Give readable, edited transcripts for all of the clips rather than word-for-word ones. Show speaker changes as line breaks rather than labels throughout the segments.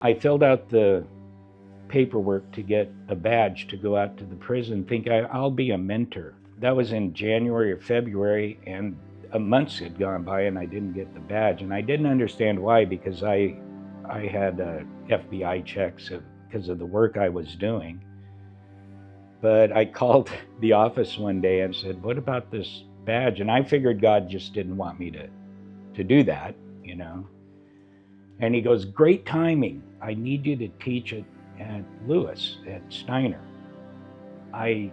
I filled out the paperwork to get a badge to go out to the prison, thinking I'll be a mentor. That was in January or February, and months had gone by and I didn't get the badge. And I didn't understand why, because I had FBI checks because of the work I was doing. But I called the office one day and said, "What about this badge?" And I figured God just didn't want me to do that, you know. And he goes, "Great timing. I need you to teach at Lewis, at Steiner." I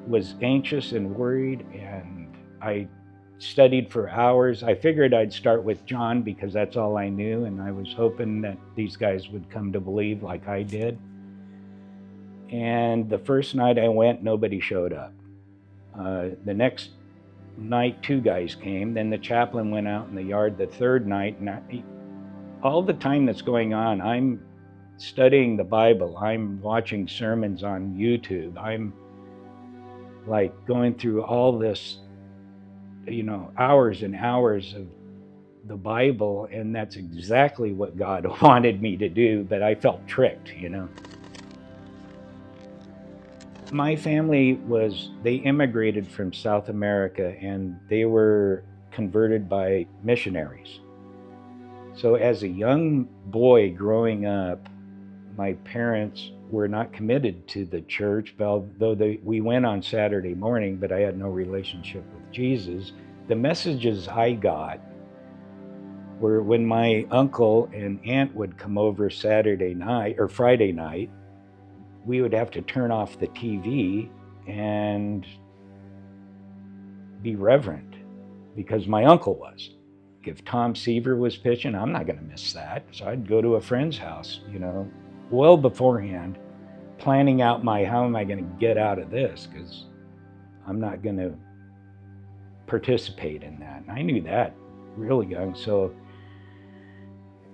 was anxious and worried, and I studied for hours. I figured I'd start with John because that's all I knew, and I was hoping that these guys would come to believe like I did. And the first night I went, nobody showed up. The next night, 2 guys came. Then the chaplain went out in the yard the third night, and all the time that's going on, I'm studying the Bible. I'm watching sermons on YouTube. I'm like going through all this, hours and hours of the Bible, and that's exactly what God wanted me to do, but I felt tricked. My family they immigrated from South America, and they were converted by missionaries. So as a young boy growing up, my parents were not committed to the church, though we went on Saturday morning, but I had no relationship with Jesus. The messages I got were when my uncle and aunt would come over Saturday night or Friday night, we would have to turn off the TV and be reverent because my uncle was. If Tom Seaver was pitching, I'm not going to miss that. So I'd go to a friend's house, well beforehand, planning out how am I going to get out of this, because I'm not going to participate in that. And I knew that really young. So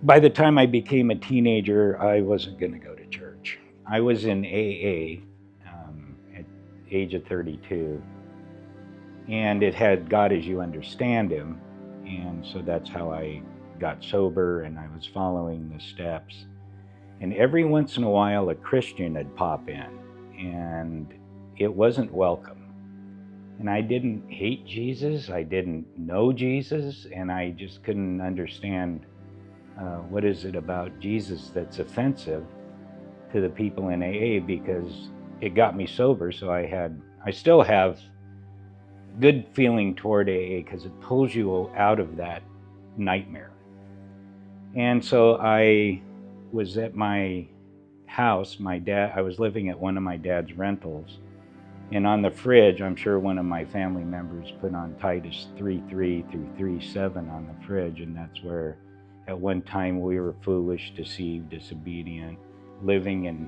by the time I became a teenager, I wasn't going to go to church. I was in AA at the age of 32, and it had God as You Understand Him. And so that's how I got sober, and I was following the steps. And every once in a while, a Christian would pop in, and it wasn't welcome. And I didn't hate Jesus, I didn't know Jesus, and I just couldn't understand what is it about Jesus that's offensive to the people in AA, because it got me sober. So I still have good feeling toward AA because it pulls you out of that nightmare. And so I was at my house. I was living at one of my dad's rentals, and on the fridge, I'm sure one of my family members put on Titus 3:3 through 3:7 on the fridge, and that's where at one time we were foolish, deceived, disobedient, living in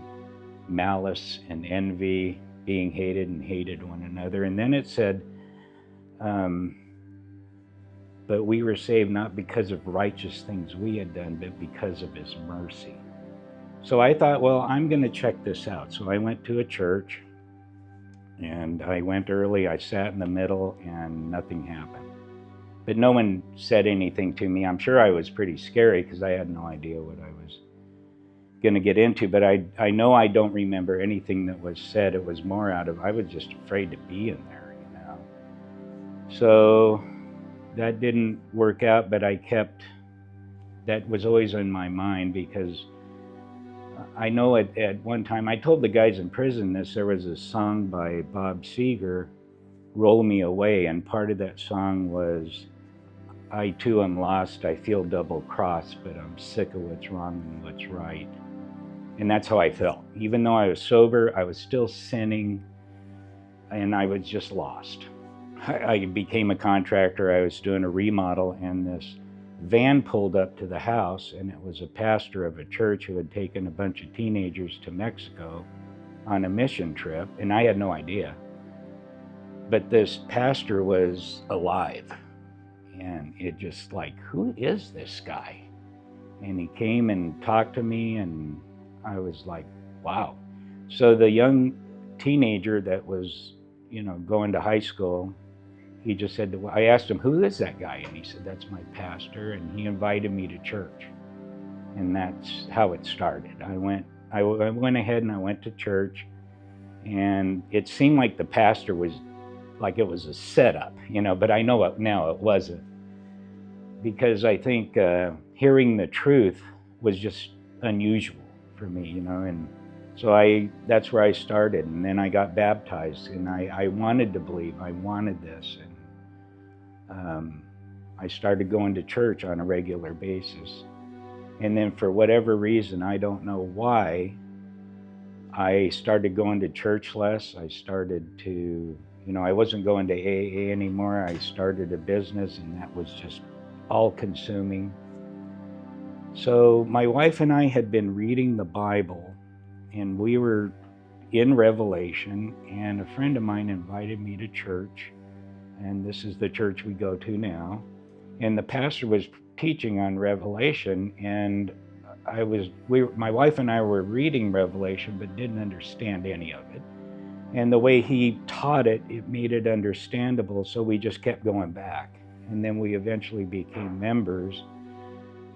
malice and envy, being hated and hated one another. And then it said, but we were saved not because of righteous things we had done, but because of His mercy. So I thought, well, I'm going to check this out. So I went to a church, and I went early. I sat in the middle, and nothing happened. But no one said anything to me. I'm sure I was pretty scary because I had no idea what I was going to get into. But I know I don't remember anything that was said. It was more I was just afraid to be in there, So that didn't work out, but that was always in my mind, because I know at one time, I told the guys in prison this, there was a song by Bob Seger, "Roll Me Away," and part of that song was, "I too am lost, I feel double-crossed, but I'm sick of what's wrong and what's right." And that's how I felt. Even though I was sober, I was still sinning, and I was just lost. I became a contractor. I was doing a remodel, and this van pulled up to the house, and it was a pastor of a church who had taken a bunch of teenagers to Mexico on a mission trip, and I had no idea. But this pastor was alive, and it just like, who is this guy? And he came and talked to me, and I was like, wow. So the young teenager that was, going to high school, he just said, I asked him, who is that guy? And he said, that's my pastor, and he invited me to church. And that's how it started. I went ahead and I went to church, and it seemed like the pastor was like it was a setup, but I know it now it wasn't, because I think hearing the truth was just unusual for me, and so that's where I started, and then I got baptized, and I wanted to believe, I wanted this, and I started going to church on a regular basis. And then for whatever reason, I don't know why, I started going to church less. I started to, I wasn't going to AA anymore. I started a business, and that was just all consuming. So my wife and I had been reading the Bible, and we were in Revelation, and a friend of mine invited me to church, and this is the church we go to now. And the pastor was teaching on Revelation, and my wife and I were reading Revelation, but didn't understand any of it. And the way he taught it, it made it understandable, so we just kept going back. And then we eventually became members.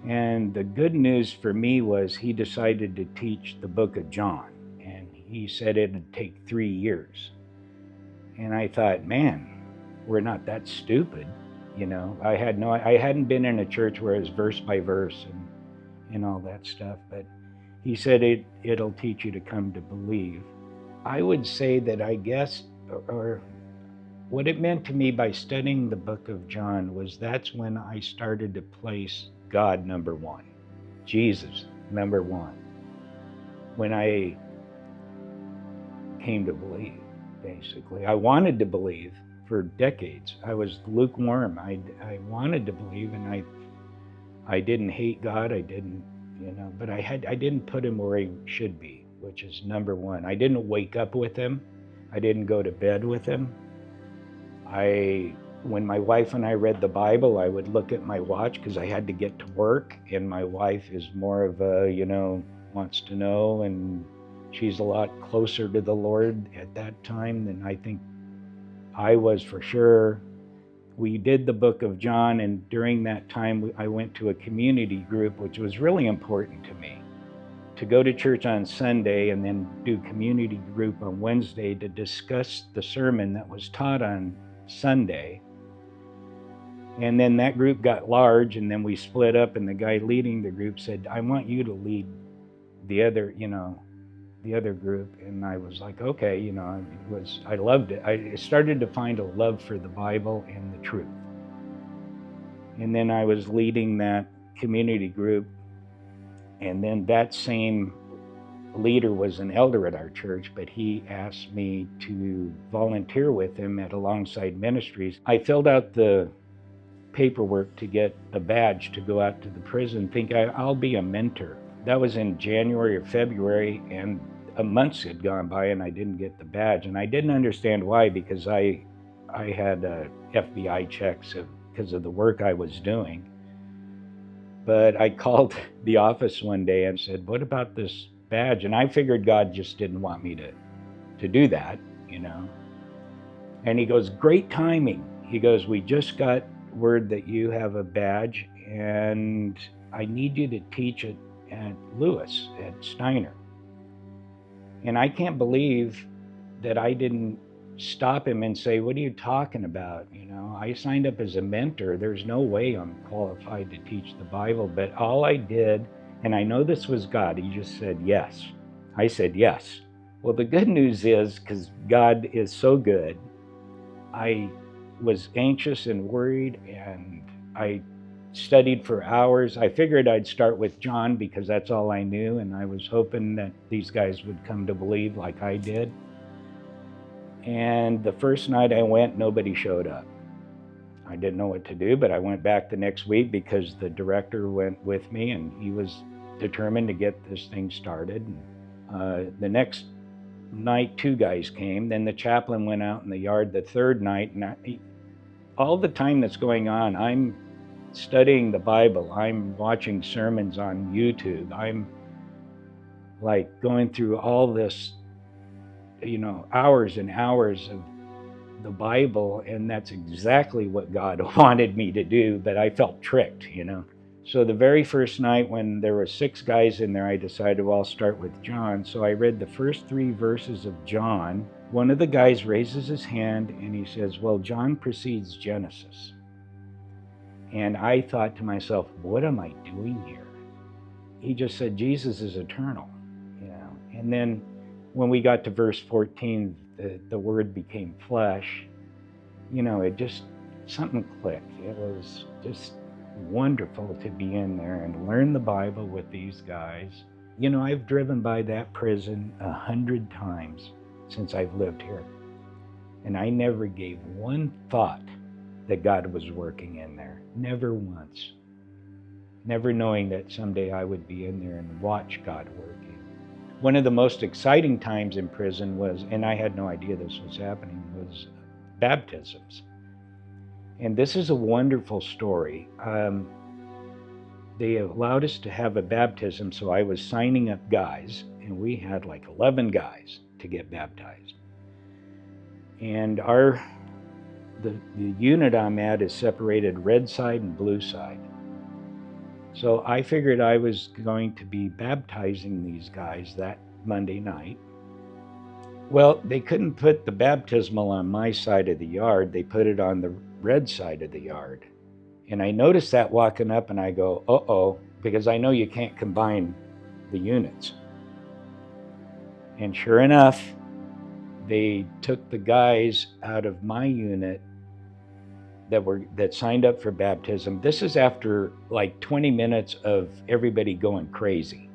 And the good news for me was he decided to teach the book of John, and he said it'd take 3 years. And I thought, man, we're not that stupid. I hadn't been in a church where it was verse by verse and all that stuff, but he said it'll teach you to come to believe. I would say that I guess, or what it meant to me by studying the book of John was that's when I started to place God number one, Jesus number one, when I came to believe, basically. I wanted to believe for decades. I was lukewarm. I wanted to believe, and I didn't hate God. I didn't, but I didn't put him where he should be, which is number one. I didn't wake up with him. I didn't go to bed with him. When my wife and I read the Bible, I would look at my watch because I had to get to work, and my wife is more of a, wants to know, and she's a lot closer to the Lord at that time than I think I was, for sure. We did the book of John, and during that time I went to a community group, which was really important to me, to go to church on Sunday and then do community group on Wednesday to discuss the sermon that was taught on Sunday. And then that group got large, and then we split up, and the guy leading the group said, I want you to lead the other group. And I was like, okay, I loved it. I started to find a love for the Bible and the truth. And then I was leading that community group, and then that same leader was an elder at our church, but he asked me to volunteer with him at Alongside Ministries. I filled out the paperwork to get a badge to go out to the prison, think I'll be a mentor. That was in January or February, and months had gone by and I didn't get the badge, and I didn't understand why, because I had FBI checks because of the work I was doing. But I called the office one day and said, what about this badge? And I figured God just didn't want me to do that, And he goes, great timing. He goes, we just got word that you have a badge, and I need you to teach it at Lewis, at Steiner. And I can't believe that I didn't stop him and say, what are you talking about? I signed up as a mentor. There's no way I'm qualified to teach the Bible. But all I did, and I know this was God, he just said yes. I said yes. Well, the good news is, because God is so good, I was anxious and worried, and I studied for hours. I figured I'd start with John because that's all I knew, and I was hoping that these guys would come to believe like I did. And the first night I went, nobody showed up. I didn't know what to do, but I went back the next week because the director went with me, and he was determined to get this thing started. The next night, 2 guys came. Then the chaplain went out in the yard the third night, and all the time that's going on, I'm studying the Bible. I'm watching sermons on YouTube. I'm like going through all this, hours and hours of the Bible, and that's exactly what God wanted me to do, but I felt tricked, So the very first night when there were 6 guys in there, I decided, well, I'll start with John. So I read the first 3 verses of John. One of the guys raises his hand and he says, well, John precedes Genesis. And I thought to myself, what am I doing here? He just said Jesus is eternal, you know. And then when we got to verse 14, the word became flesh. You know, it just, something clicked. It was just wonderful to be in there and learn the Bible with these guys. You know, I've driven by that prison 100 times since I've lived here. And I never gave one thought that God was working in there. Never once. Never knowing that someday I would be in there and watch God working. One of the most exciting times in prison was, and I had no idea this was happening, was baptisms. And this is a wonderful story. They allowed us to have a baptism, so I was signing up guys, and we had like 11 guys to get baptized. And the unit I'm at is separated red side and blue side. So I figured I was going to be baptizing these guys that Monday night. Well, they couldn't put the baptismal on my side of the yard. They put it on the red side of the yard. And I noticed that walking up, and I go, uh-oh, because I know you can't combine the units. And sure enough, they took the guys out of my unit that signed up for baptism. This is after like 20 minutes of everybody going crazy.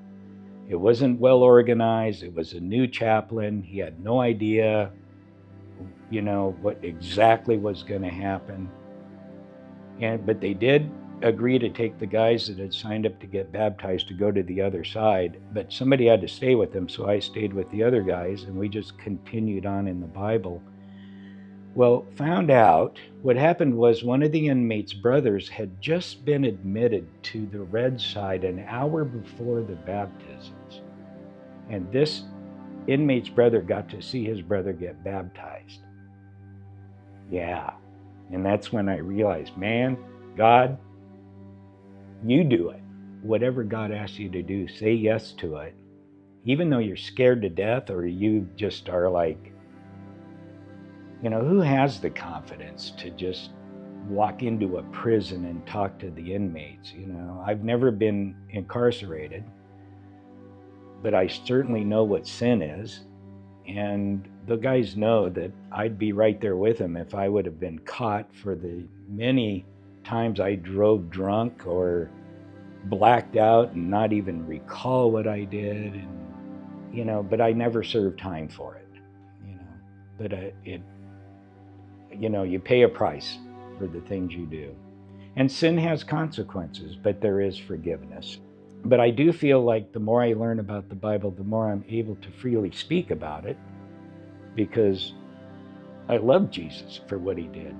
It wasn't well organized. It was a new chaplain. He had no idea, you know, what exactly was going to happen. But they did agree to take the guys that had signed up to get baptized to go to the other side. But somebody had to stay with them, so I stayed with the other guys, and we just continued on in the Bible. Well, found out what happened was one of the inmates' brothers had just been admitted to the red side an hour before the baptisms. And this inmate's brother got to see his brother get baptized. Yeah. And that's when I realized, man, God, you do it. Whatever God asks you to do, say yes to it. Even though you're scared to death, or you just are like, you know, who has the confidence to just walk into a prison and talk to the inmates? You know, I've never been incarcerated, but I certainly know what sin is. And the guys know that I'd be right there with them if I would have been caught for the many times I drove drunk or blacked out and not even recall what I did. And, you know, but I never served time for it, you know, but you know, you pay a price for the things you do. And sin has consequences, but there is forgiveness. But I do feel like the more I learn about the Bible, the more I'm able to freely speak about it, because I love Jesus for what he did.